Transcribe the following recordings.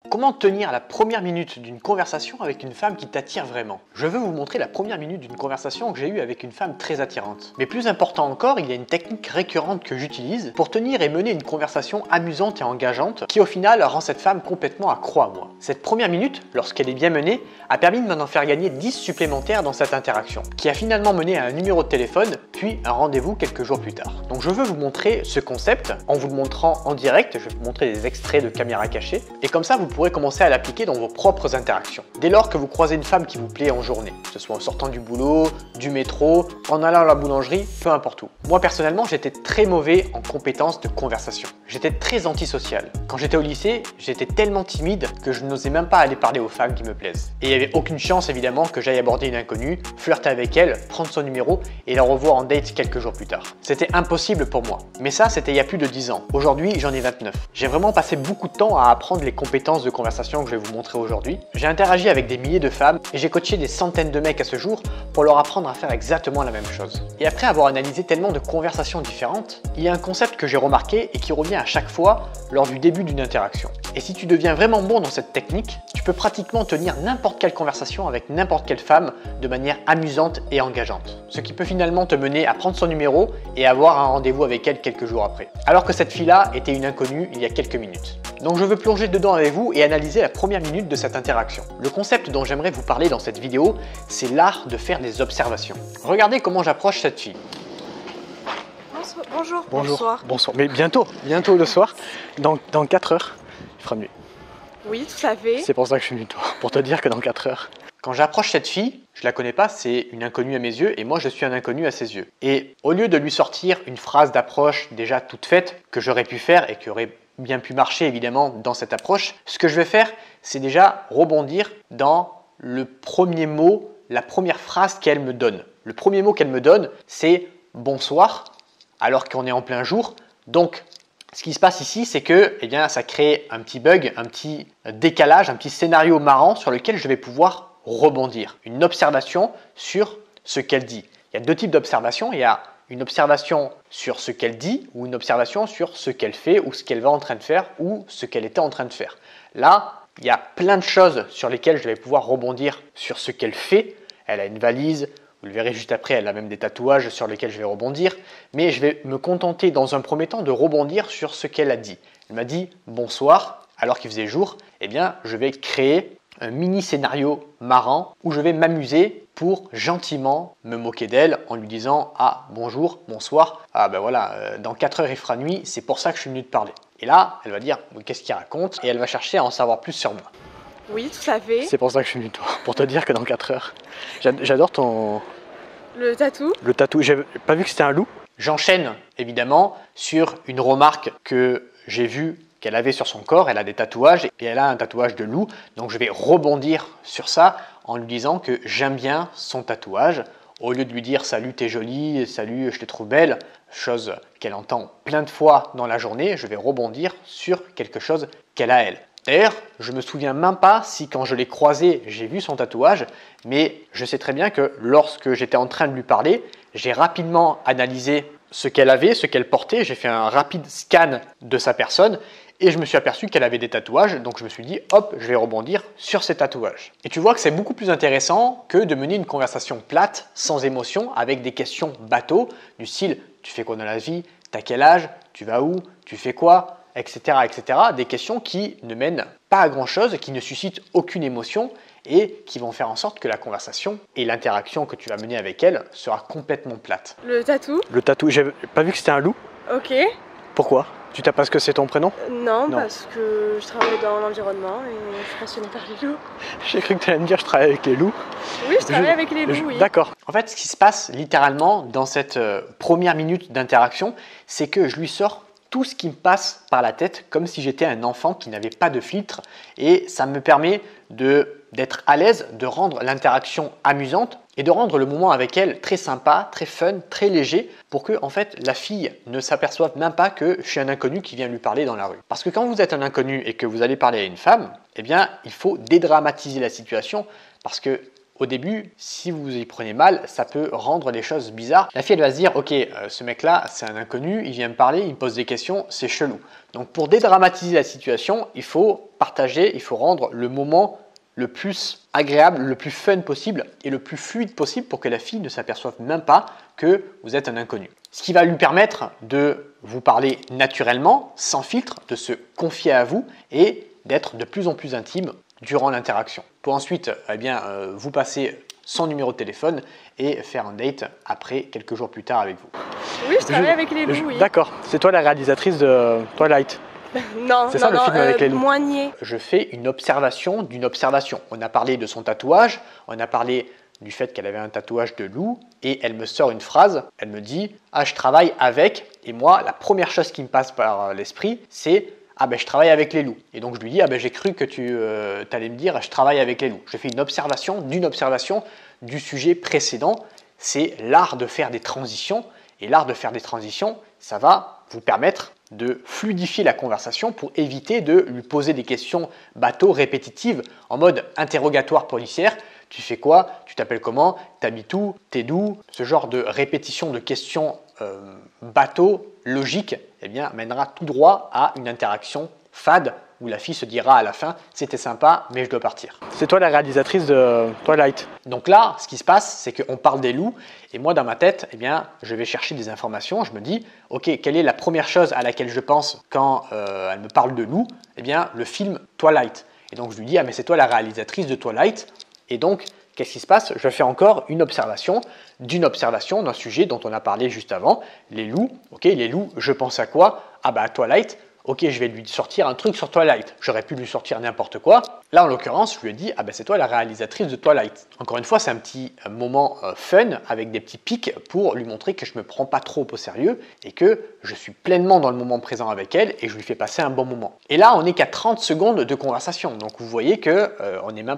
Comment tenir la première minute d'une conversation avec une femme qui t'attire vraiment? Je veux vous montrer la première minute d'une conversation que j'ai eue avec une femme très attirante. Mais plus important encore, il y a une technique récurrente que j'utilise pour tenir et mener une conversation amusante et engageante qui au final rend cette femme complètement accro à moi. Cette première minute, lorsqu'elle est bien menée, a permis de m'en faire gagner 10 supplémentaires dans cette interaction, qui a finalement mené à un numéro de téléphone, puis un rendez-vous quelques jours plus tard. Donc je veux vous montrer ce concept en vous le montrant en direct, je vais vous montrer des extraits de caméra cachée, et comme ça vous pourrez commencer à l'appliquer dans vos propres interactions. Dès lors que vous croisez une femme qui vous plaît en journée, que ce soit en sortant du boulot, du métro, en allant à la boulangerie, peu importe où. Moi personnellement, j'étais très mauvais en compétences de conversation. J'étais très antisocial. Quand j'étais au lycée, j'étais tellement timide que je n'osais même pas aller parler aux femmes qui me plaisent. Et il n'y avait aucune chance évidemment que j'aille aborder une inconnue, flirter avec elle, prendre son numéro et la revoir en date quelques jours plus tard. C'était impossible pour moi. Mais ça, c'était il y a plus de 10 ans. Aujourd'hui, j'en ai 29. J'ai vraiment passé beaucoup de temps à apprendre les compétences de conversation que je vais vous montrer aujourd'hui. J'ai interagi avec des milliers de femmes et j'ai coaché des centaines de mecs à ce jour pour leur apprendre à faire exactement la même chose. Et après avoir analysé tellement de conversations différentes, il y a un concept que j'ai remarqué et qui revient à chaque fois lors du début d'une interaction. Et si tu deviens vraiment bon dans cette technique, tu peux pratiquement tenir n'importe quelle conversation avec n'importe quelle femme de manière amusante et engageante. Ce qui peut finalement te mener à prendre son numéro et avoir un rendez-vous avec elle quelques jours après. Alors que cette fille-là était une inconnue il y a quelques minutes. Donc je veux plonger dedans avec vous et analyser la première minute de cette interaction. Le concept dont j'aimerais vous parler dans cette vidéo, c'est l'art de faire des observations. Regardez comment j'approche cette fille. Bonjour. Bonsoir. Bonsoir. Mais bientôt le soir, dans 4 heures, il fera nuit. Oui, tout à fait. C'est pour ça que je suis venu toi, pour te dire que dans 4 heures. Quand j'approche cette fille, je la connais pas, c'est une inconnue à mes yeux et moi je suis un inconnu à ses yeux. Et au lieu de lui sortir une phrase d'approche déjà toute faite, que j'aurais pu faire et qui aurait bien pu marcher évidemment dans cette approche, ce que je vais faire, c'est déjà rebondir dans le premier mot, la première phrase qu'elle me donne. Le premier mot qu'elle me donne, c'est « bonsoir », alors qu'on est en plein jour. Donc, ce qui se passe ici, c'est que ça crée un petit bug, un petit décalage, un petit scénario marrant sur lequel je vais pouvoir rebondir. Une observation sur ce qu'elle dit. Il y a deux types d'observations. Il y a une observation sur ce qu'elle dit ou une observation sur ce qu'elle fait ou ce qu'elle va en train de faire ou ce qu'elle était en train de faire. Là, il y a plein de choses sur lesquelles je vais pouvoir rebondir sur ce qu'elle fait. Elle a une valise. Vous le verrez juste après, elle a même des tatouages sur lesquels je vais rebondir. Mais je vais me contenter dans un premier temps de rebondir sur ce qu'elle a dit. Elle m'a dit « bonsoir » alors qu'il faisait jour. Je vais créer un mini scénario marrant où je vais m'amuser pour gentiment me moquer d'elle en lui disant « ah bonjour, bonsoir, dans 4 heures il fera nuit, c'est pour ça que je suis venu te parler ». Et là, elle va dire « qu'est-ce qu'il raconte ?» et elle va chercher à en savoir plus sur moi. Oui, tout à fait. C'est pour ça que je suis venu toi, pour te dire que dans 4 heures. J'adore ton... Le tatou. Le tatou, j'ai pas vu que c'était un loup. J'enchaîne évidemment sur une remarque que j'ai vue qu'elle avait sur son corps. Elle a des tatouages et elle a un tatouage de loup. Donc je vais rebondir sur ça en lui disant que j'aime bien son tatouage. Au lieu de lui dire « salut, t'es jolie, salut, je te trouve belle », chose qu'elle entend plein de fois dans la journée, je vais rebondir sur quelque chose qu'elle a elle. D'ailleurs, je ne me souviens même pas si quand je l'ai croisée, j'ai vu son tatouage, mais je sais très bien que lorsque j'étais en train de lui parler, j'ai rapidement analysé ce qu'elle avait, ce qu'elle portait, j'ai fait un rapide scan de sa personne et je me suis aperçu qu'elle avait des tatouages, donc je me suis dit hop, je vais rebondir sur ces tatouages. Et tu vois que c'est beaucoup plus intéressant que de mener une conversation plate, sans émotion, avec des questions bateau, du style tu fais quoi dans la vie, t'as quel âge, tu vas où, tu fais quoi, etc., etc. Des questions qui ne mènent pas à grand chose, qui ne suscitent aucune émotion et qui vont faire en sorte que la conversation et l'interaction que tu vas mener avec elle sera complètement plate. Le tatou. Le tatou, j'ai pas vu que c'était un loup. Ok. Pourquoi? Tu t'as parce que c'est ton prénom? Non, parce que je travaille dans l'environnement et je suis passionnée par les loups. J'ai cru que tu allais me dire je travaille avec les loups. Oui, je travaille avec les loups, oui. D'accord. En fait, ce qui se passe littéralement dans cette première minute d'interaction, c'est que je lui sors tout ce qui me passe par la tête comme si j'étais un enfant qui n'avait pas de filtre et ça me permet d'être à l'aise, de rendre l'interaction amusante et de rendre le moment avec elle très sympa, très fun, très léger pour que en fait la fille ne s'aperçoive même pas que je suis un inconnu qui vient lui parler dans la rue. Parce que quand vous êtes un inconnu et que vous allez parler à une femme, il faut dédramatiser la situation parce que au début, si vous y prenez mal, ça peut rendre les choses bizarres. La fille, elle va se dire, ok, ce mec-là, c'est un inconnu, il vient me parler, il me pose des questions, c'est chelou. Donc pour dédramatiser la situation, il faut partager, il faut rendre le moment le plus agréable, le plus fun possible et le plus fluide possible pour que la fille ne s'aperçoive même pas que vous êtes un inconnu. Ce qui va lui permettre de vous parler naturellement, sans filtre, de se confier à vous et d'être de plus en plus intime durant l'interaction. Pour ensuite vous passer son numéro de téléphone et faire un date après, quelques jours plus tard avec vous. Oui, je travaille avec les loups, oui. D'accord, c'est toi la réalisatrice de Twilight. Non, c'est ça le film avec les loups. Moigné. Je fais une observation d'une observation. On a parlé de son tatouage, on a parlé du fait qu'elle avait un tatouage de loup et elle me sort une phrase, elle me dit « Ah, je travaille avec » et moi, la première chose qui me passe par l'esprit, c'est « Ah ben je travaille avec les loups ». Et donc je lui dis « Ah ben j'ai cru que tu allais me dire « Je travaille avec les loups ». Je fais une observation d'une observation du sujet précédent. C'est l'art de faire des transitions et l'art de faire des transitions, ça va vous permettre de fluidifier la conversation pour éviter de lui poser des questions bateau répétitives en mode interrogatoire policière. Tu fais quoi? Tu t'appelles comment? T'habites où? T'es d'où? Ce genre de répétition de questions bateau, logique, mènera tout droit à une interaction fade où la fille se dira à la fin « C'était sympa, mais je dois partir ». C'est toi la réalisatrice de Twilight. Donc là, ce qui se passe, c'est qu'on parle des loups et moi, dans ma tête, je vais chercher des informations. Je me dis « Ok, quelle est la première chose à laquelle je pense quand elle me parle de loups ?» Le film Twilight. Et donc, je lui dis « Ah, mais c'est toi la réalisatrice de Twilight ». Et donc, qu'est-ce qui se passe? Je fais encore une observation d'une observation d'un sujet dont on a parlé juste avant. Les loups, ok, les loups, je pense à quoi? Ah bah à Twilight. Ok, je vais lui sortir un truc sur Twilight. J'aurais pu lui sortir n'importe quoi. Là, en l'occurrence, je lui ai dit, ah ben c'est toi la réalisatrice de Twilight. Encore une fois, c'est un petit moment fun avec des petits pics pour lui montrer que je ne me prends pas trop au sérieux et que je suis pleinement dans le moment présent avec elle et je lui fais passer un bon moment. Et là, on n'est qu'à 30 secondes de conversation. Donc, vous voyez qu'on n'a même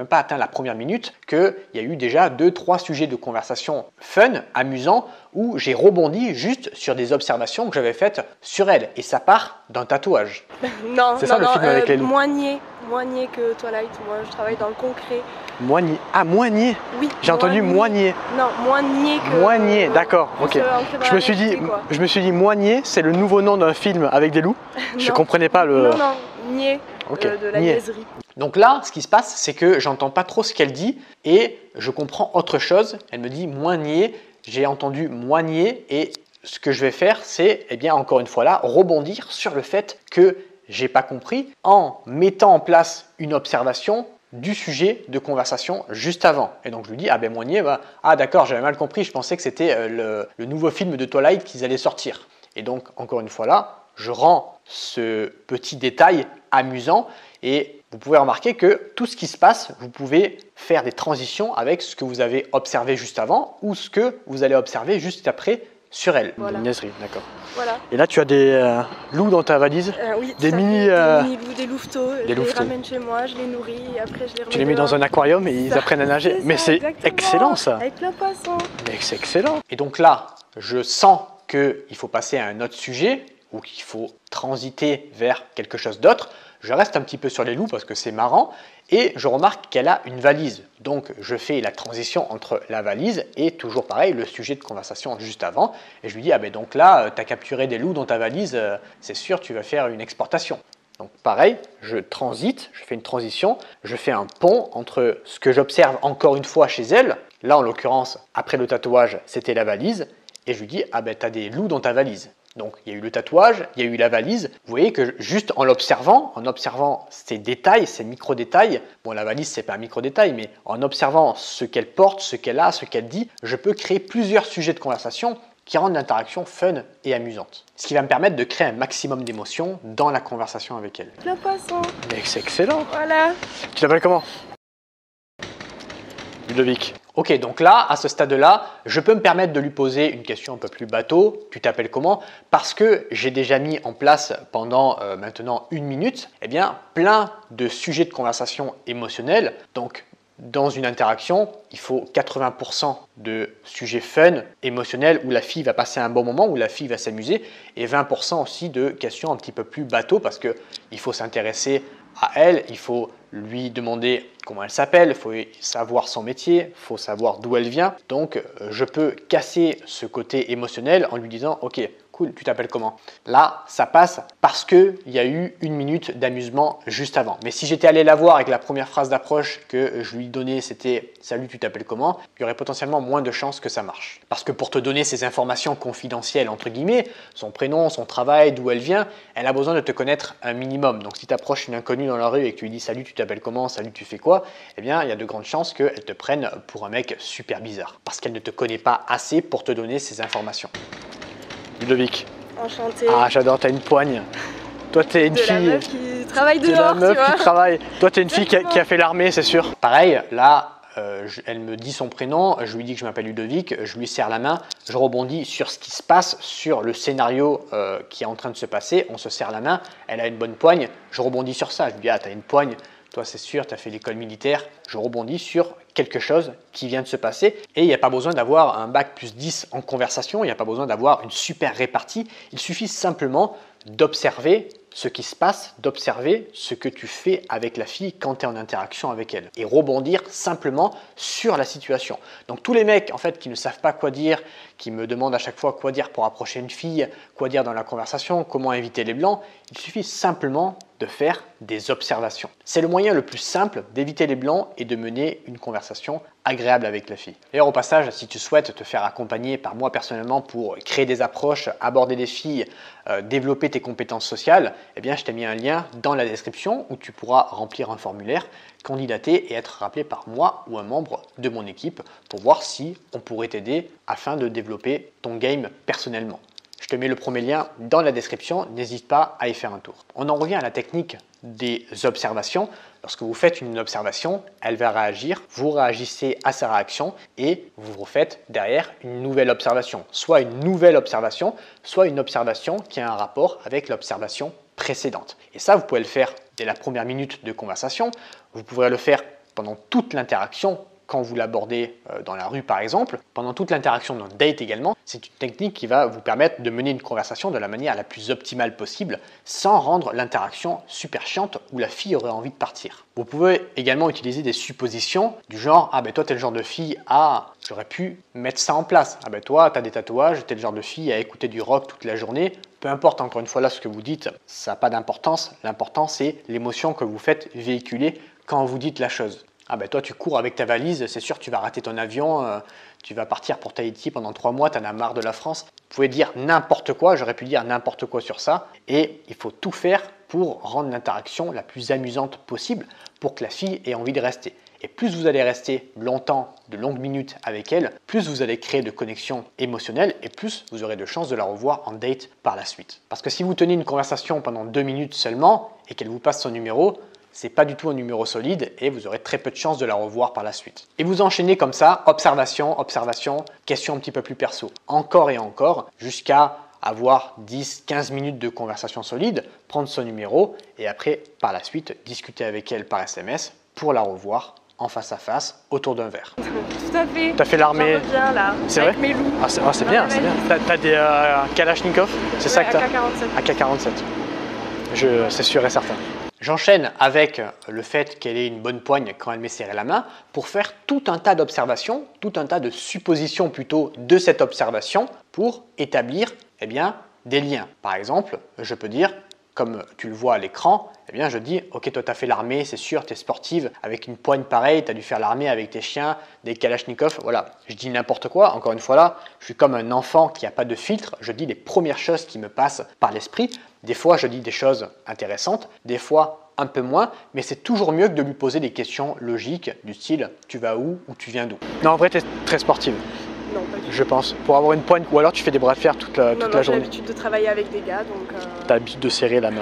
pas atteint la première minute, qu'il y a eu déjà 2-3 sujets de conversation fun, amusants, où j'ai rebondi juste sur des observations que j'avais faites sur elle. Et ça part d'un tatouage. Non, c'est ça le film avec les loups. Moigné que Twilight. Moi, je travaille dans le concret. Moigné. Ah, Moigné. Oui. J'ai entendu Moigné. Non, Moigné que... Moigné, d'accord. Ok. Je me suis dit Moigné, c'est le nouveau nom d'un film avec des loups. Je comprenais pas le... Non, niais. Okay. De la niaiserie. Donc là, ce qui se passe, c'est que j'entends pas trop ce qu'elle dit et je comprends autre chose. Elle me dit Moigné. J'ai entendu Moigné et ce que je vais faire, c'est, encore une fois là, rebondir sur le fait que j'ai pas compris en mettant en place une observation du sujet de conversation juste avant. Et donc je lui dis, ah ben Moigné, ah d'accord, j'avais mal compris, je pensais que c'était le nouveau film de Twilight qu'ils allaient sortir. Et donc, encore une fois là, je rends ce petit détail amusant et vous pouvez remarquer que tout ce qui se passe, vous pouvez faire des transitions avec ce que vous avez observé juste avant ou ce que vous allez observer juste après sur elle. Voilà. Une niaiserie, d'accord. Voilà. Et là, tu as des loups dans ta valise? Oui, des mini loups, des louveteaux. Je les louveteaux. ramène chez moi, je les nourris et après je les remets. Tu les mets dans un aquarium et ils apprennent à nager. Mais c'est excellent ça. Avec plein de poissons. Mais c'est excellent. Et donc là, je sens qu'il faut passer à un autre sujet ou qu'il faut transiter vers quelque chose d'autre. Je reste un petit peu sur les loups parce que c'est marrant et je remarque qu'elle a une valise. Donc je fais la transition entre la valise et toujours pareil, le sujet de conversation juste avant. Et je lui dis, ah ben donc là, tu as capturé des loups dans ta valise, c'est sûr, tu vas faire une exportation. Donc pareil, je transite, je fais une transition, je fais un pont entre ce que j'observe encore une fois chez elle. Là, en l'occurrence, après le tatouage, c'était la valise. Et je lui dis, ah ben tu as des loups dans ta valise. Donc, il y a eu le tatouage, il y a eu la valise. Vous voyez que juste en observant ces détails, ces micro-détails, bon, la valise, c'est pas un micro-détail, mais en observant ce qu'elle porte, ce qu'elle a, ce qu'elle dit, je peux créer plusieurs sujets de conversation qui rendent l'interaction fun et amusante. Ce qui va me permettre de créer un maximum d'émotions dans la conversation avec elle. Le poisson. Mais c'est excellent. Voilà. Tu t'appelles comment? Ludovic. Ok, donc là, à ce stade-là, je peux me permettre de lui poser une question un peu plus bateau. Tu t'appelles comment? Parce que j'ai déjà mis en place pendant maintenant 1 minute, plein de sujets de conversation émotionnels. Donc, dans une interaction, il faut 80% de sujets fun, émotionnels, où la fille va passer un bon moment, où la fille va s'amuser, et 20% aussi de questions un petit peu plus bateau, parce qu'il faut s'intéresser à elle, il faut lui demander comment elle s'appelle, il faut savoir son métier, il faut savoir d'où elle vient. Donc, je peux casser ce côté émotionnel en lui disant « Ok, cool, tu t'appelles comment ?» Là, ça passe parce qu'il y a eu une minute d'amusement juste avant. Mais si j'étais allé la voir avec la première phrase d'approche que je lui donnais, c'était « Salut, tu t'appelles comment ?» il y aurait potentiellement moins de chances que ça marche. Parce que pour te donner ces informations confidentielles, entre guillemets, son prénom, son travail, d'où elle vient, elle a besoin de te connaître un minimum. Donc, si tu approches une inconnue dans la rue et que tu lui dis « Salut, tu t'appelles comment? Salut, tu fais quoi ?» eh bien, il y a de grandes chances qu'elle te prenne pour un mec super bizarre. Parce qu'elle ne te connaît pas assez pour te donner ces informations. Ludovic. Enchantée. Ah, j'adore, t'as une poigne. Toi, t'es une fille. De la meuf qui travaille De la dehors, meuf tu vois. qui travaille. Toi, t'es une fille qui a fait l'armée, c'est sûr. Pareil, là, elle me dit son prénom, je lui dis que je m'appelle Ludovic, je lui serre la main, je rebondis sur ce qui se passe, sur le scénario qui est en train de se passer, on se serre la main, elle a une bonne poigne, je rebondis sur ça, je lui dis ah, t'as une poigne, toi c'est sûr, tu as fait l'école militaire, je rebondis sur quelque chose qui vient de se passer et il n'y a pas besoin d'avoir un bac plus 10 en conversation, il n'y a pas besoin d'avoir une super répartie, il suffit simplement d'observer ce qui se passe, d'observer ce que tu fais avec la fille quand tu es en interaction avec elle et rebondir simplement sur la situation. Donc tous les mecs en fait qui ne savent pas quoi dire, qui me demandent à chaque fois quoi dire pour approcher une fille, quoi dire dans la conversation, comment éviter les blancs, il suffit simplement de faire des observations. C'est le moyen le plus simple d'éviter les blancs et de mener une conversation agréable avec la fille. D'ailleurs au passage, si tu souhaites te faire accompagner par moi personnellement pour créer des approches, aborder des filles, développer tes compétences sociales, eh bien je t'ai mis un lien dans la description où tu pourras remplir un formulaire, candidater et être rappelé par moi ou un membre de mon équipe pour voir si on pourrait t'aider afin de développer ton game personnellement. Je te mets le premier lien dans la description, n'hésite pas à y faire un tour. On en revient à la technique des observations. Lorsque vous faites une observation, elle va réagir, vous réagissez à sa réaction et vous refaites derrière une nouvelle observation. Soit une nouvelle observation, soit une observation qui a un rapport avec l'observation précédente. Et ça, vous pouvez le faire dès la première minute de conversation, vous pourrez le faire pendant toute l'interaction, quand vous l'abordez dans la rue par exemple, pendant toute l'interaction d'un date également, c'est une technique qui va vous permettre de mener une conversation de la manière la plus optimale possible sans rendre l'interaction super chiante où la fille aurait envie de partir. Vous pouvez également utiliser des suppositions du genre « Ah ben toi t'es le genre de fille à… j'aurais pu mettre ça en place. Ah ben toi t'as des tatouages, t'es le genre de fille à écouter du rock toute la journée. » Peu importe encore une fois là ce que vous dites, ça n'a pas d'importance. L'important c'est l'émotion que vous faites véhiculer quand vous dites la chose. Ah ben toi tu cours avec ta valise, c'est sûr tu vas rater ton avion, tu vas partir pour Tahiti pendant 3 mois, tu en as marre de la France. Vous pouvez dire n'importe quoi, j'aurais pu dire n'importe quoi sur ça et il faut tout faire pour rendre l'interaction la plus amusante possible pour que la fille ait envie de rester. Et plus vous allez rester longtemps, de longues minutes avec elle, plus vous allez créer de connexions émotionnelles et plus vous aurez de chances de la revoir en date par la suite. Parce que si vous tenez une conversation pendant 2 minutes seulement et qu'elle vous passe son numéro, c'est pas du tout un numéro solide et vous aurez très peu de chances de la revoir par la suite. Et vous enchaînez comme ça, observation, observation, question un petit peu plus perso, encore et encore, jusqu'à avoir 10-15 minutes de conversation solide, prendre son numéro et après, par la suite, discuter avec elle par SMS pour la revoir en face à face autour d'un verre. Tout à fait. T'as fait l'armée. J'en reviens là. C'est vrai? Avec mes loups. Ah, c'est bien, c'est bien. T'as des Kalachnikov, c'est ça que t'as? AK-47. AK-47. C'est sûr et certain. J'enchaîne avec le fait qu'elle ait une bonne poigne quand elle m'est serré la main pour faire tout un tas d'observations, tout un tas de suppositions plutôt de cette observation pour établir eh bien, des liens. Par exemple, je peux dire, comme tu le vois à l'écran, eh bien, je dis « Ok, toi, tu as fait l'armée, c'est sûr, tu es sportive, avec une poigne pareille, tu as dû faire l'armée avec tes chiens, des kalachnikovs. » Voilà, je dis n'importe quoi. Encore une fois là, je suis comme un enfant qui n'a pas de filtre. Je dis les premières choses qui me passent par l'esprit. Des fois, je dis des choses intéressantes, des fois un peu moins, mais c'est toujours mieux que de lui poser des questions logiques du style « Tu vas où ?» ou « Tu viens d'où ?» Non, en vrai, tu es très sportive. Non, pas du tout. Je pense. Pour avoir une poigne, ou alors tu fais des bras de fer toute la journée. J'ai l'habitude de travailler avec des gars, donc… T'as l'habitude de serrer la main.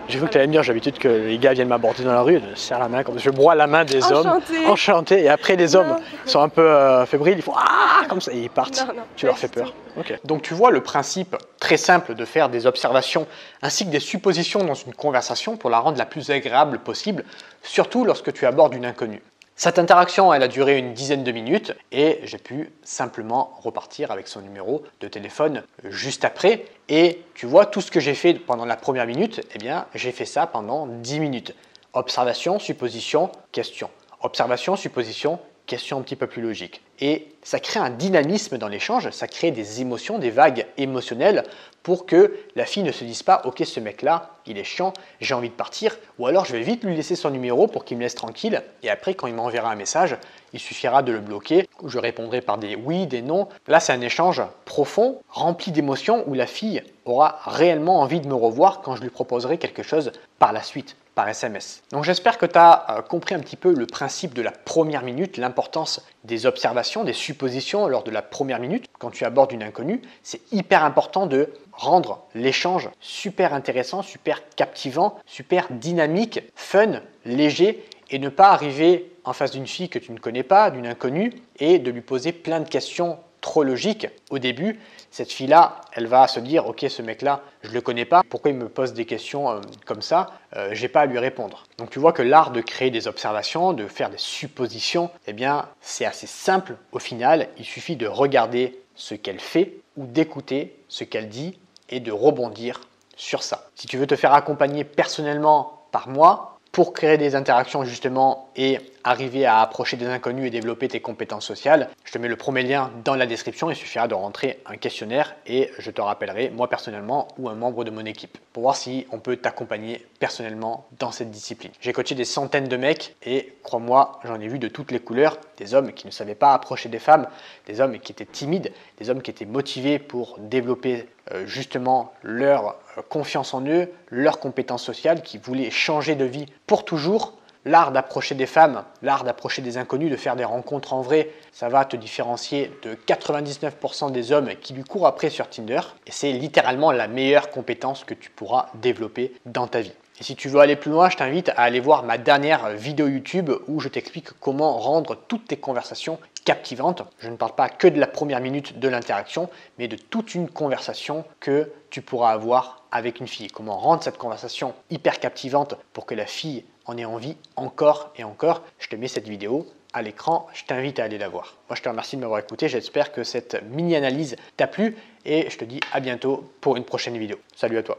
J'ai cru que voilà. tu allais me dire, j'ai l'habitude que les gars viennent m'aborder dans la rue, je serre la main, comme je broie la main des hommes. Enchanté. Et après, les hommes sont un peu fébriles, ils font ah comme ça, et ils partent. Non, tu leur fais peur. Okay. Donc tu vois le principe très simple de faire des observations ainsi que des suppositions dans une conversation pour la rendre la plus agréable possible, surtout lorsque tu abordes une inconnue. Cette interaction, elle a duré une dizaine de minutes et j'ai pu simplement repartir avec son numéro de téléphone juste après. Et tu vois, tout ce que j'ai fait pendant la première minute, eh bien, j'ai fait ça pendant 10 minutes. Observation, supposition, question. Observation, supposition, question un petit peu plus logique. Et ça crée un dynamisme dans l'échange, ça crée des émotions, des vagues émotionnelles pour que la fille ne se dise pas « Ok, ce mec-là, il est chiant, j'ai envie de partir » ou alors je vais vite lui laisser son numéro pour qu'il me laisse tranquille et après quand il m'enverra un message, il suffira de le bloquer ou je répondrai par des oui, des non. Là, c'est un échange profond, rempli d'émotions où la fille aura réellement envie de me revoir quand je lui proposerai quelque chose par la suite, par SMS. Donc j'espère que tu as compris un petit peu le principe de la première minute, l'importance des observations, des suppositions lors de la première minute. Quand tu abordes une inconnue, c'est hyper important de rendre l'échange super intéressant, super captivant, super dynamique, fun, léger et ne pas arriver en face d'une fille que tu ne connais pas, d'une inconnue et de lui poser plein de questions trop logiques. Au début, cette fille-là, elle va se dire « Ok, ce mec-là, je ne le connais pas. Pourquoi il me pose des questions comme ça j'ai pas à lui répondre. » Donc tu vois que l'art de créer des observations, de faire des suppositions, eh bien, c'est assez simple au final. Il suffit de regarder ce qu'elle fait ou d'écouter ce qu'elle dit et de rebondir sur ça. Si tu veux te faire accompagner personnellement par moi, pour créer des interactions justement et arriver à approcher des inconnus et développer tes compétences sociales, je te mets le premier lien dans la description. Il suffira de rentrer un questionnaire et je te rappellerai moi personnellement ou un membre de mon équipe pour voir si on peut t'accompagner personnellement dans cette discipline. J'ai coaché des centaines de mecs et crois-moi, j'en ai vu de toutes les couleurs, des hommes qui ne savaient pas approcher des femmes, des hommes qui étaient timides, des hommes qui étaient motivés pour développer justement leur confiance en eux, leurs compétences sociales, qui voulaient changer de vie pour toujours. L'art d'approcher des femmes, l'art d'approcher des inconnus, de faire des rencontres en vrai, ça va te différencier de 99% des hommes qui lui courent après sur Tinder. Et c'est littéralement la meilleure compétence que tu pourras développer dans ta vie. Et si tu veux aller plus loin, je t'invite à aller voir ma dernière vidéo YouTube où je t'explique comment rendre toutes tes conversations captivantes. Je ne parle pas que de la première minute de l'interaction, mais de toute une conversation que tu pourras avoir avec une fille. Comment rendre cette conversation hyper captivante pour que la fille en ait envie encore et encore. Je te mets cette vidéo à l'écran, je t'invite à aller la voir. Moi, je te remercie de m'avoir écouté. J'espère que cette mini-analyse t'a plu et je te dis à bientôt pour une prochaine vidéo. Salut à toi.